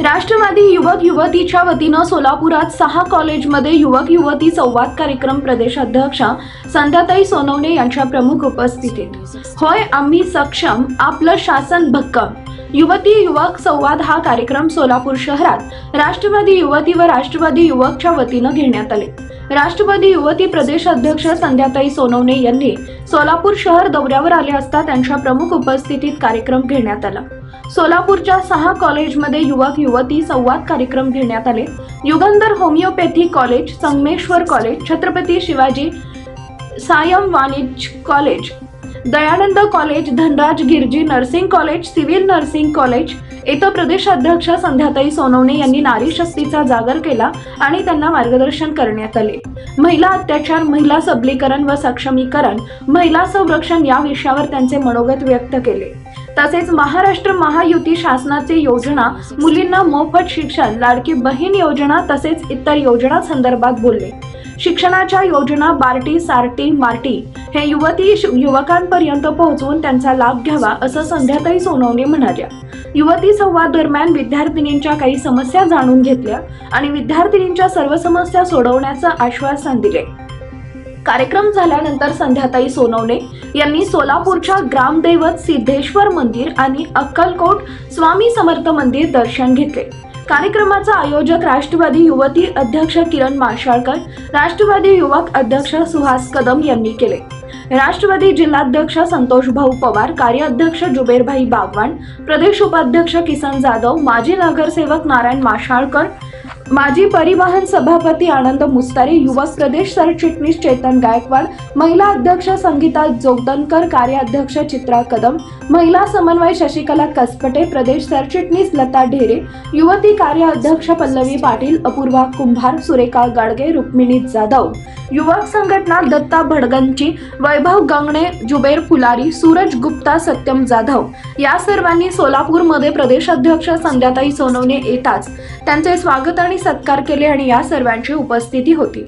राष्ट्रवादी युवक युवतीच्या वतीनं सोलापुरात 6 कॉलेजमध्ये युवक युवती संवाद कार्यक्रम प्रदेशाध्यक्ष संध्याताई सोनवणे यांच्या प्रमुख उपस्थितीत। होय आम्ही सक्षम, आपलं शासन भक्कम युवती युवक संवाद हा कार्यक्रम सोलापूर शहरात राष्ट्रवादी युवती व राष्ट्रवादी युवकच्या वतीनं घेण्यात आले। राष्ट्रवादी युवती प्रदेश अध्यक्ष संध्याताई सोनवणे यांनी सोलापूर शहर दौऱ्यावर आले असता त्यांच्या प्रमुख उपस्थितीत कार्यक्रम घेण्यात आला। सोलापूरच्या 6 कॉलेजमध्ये युवक युवती संवाद कार्यक्रम घेण्यात आले। Yugandhar homeopathy college, Sangameshwar college, Chhatrapati Shivaji सायम वाणिज्य college, Dayanand college, Dhanraj Girji nursing college, civil nursing college येथे प्रदेशाध्यक्ष संध्याताई सोनवणे यांनी नारी शक्तीचा जागर केला आणि त्यांना मार्गदर्शन करण्यात आले। महिला अत्याचार, महिला सबलीकरण व सक्षमीकरण, महिला संरक्षण या विषयावर त्यांचे मनोगत व्यक्त केले। तसेच महाराष्ट्र महायुती शासनाची योजना, मुलींना मोफत शिक्षण, लाडकी बहीण योजना तसेच इतर योजना संदर्भात बोलले। शिक्षणाच्या योजना बार्टी, सार्टी, मार्टी हे युवती युवकांपर्यंत पोहोचवून त्यांचा लाभ घ्यावा असं संध्याताई सोनवणे म्हणाल्या। युवती संवाद दरम्यान विद्यार्थिनींच्या काही समस्या जाणून घेतल्या आणि विद्यार्थिनींच्या सर्व समस्या सोडवण्याचं आश्वासन दिले। कार्यक्रम झाल्यानंतर संध्याताई सोनवणे यांनी सोलापूरच्या ग्रामदैवत सिद्धेश्वर मंदिर आणि अक्कलकोट स्वामी समर्थ मंदिर दर्शन घेतले। कार्यक्रमाचा आयोजक राष्ट्रवादी युवती अध्यक्ष किरण माशाळकर, राष्ट्रवादी युवक अध्यक्ष सुहास कदम यांनी केले। राष्ट्रवादी जिल्हाध्यक्ष संतोष भाऊ पवार, कार्याध्यक्ष जुबेरभाई बागवान, प्रदेश उपाध्यक्ष किसन जाधव, माजी नगरसेवक नारायण माशाळकर, माजी परिवहन सभापती आनंद मुस्तारी, युवक प्रदेश सरचिटणीस चेतन गायकवाड, महिला अध्यक्ष संगीता जोगदनकर, कार्याध्यक्ष चित्रा कदम, महिला समन्वय शशिकला कसपटे, प्रदेश सरचिटणीस लता ढेरे, युवती कार्याध्यक्ष पल्लवी पाटील, अपूर्वा कुंभार, सुरेखा गाडगे, रुक्मिणी जाधव, युवक संघटना दत्ता भडगंची, वैभव गंगणे, जुबेर फुलारी, सूरज गुप्ता, सत्यम जाधव या सर्वांनी सोलापूरमध्ये प्रदेशाध्यक्ष संध्याताई सोनवणे येताच त्यांचे स्वागत आणि सत्कार केले आणि या सर्वांची उपस्थिती होती।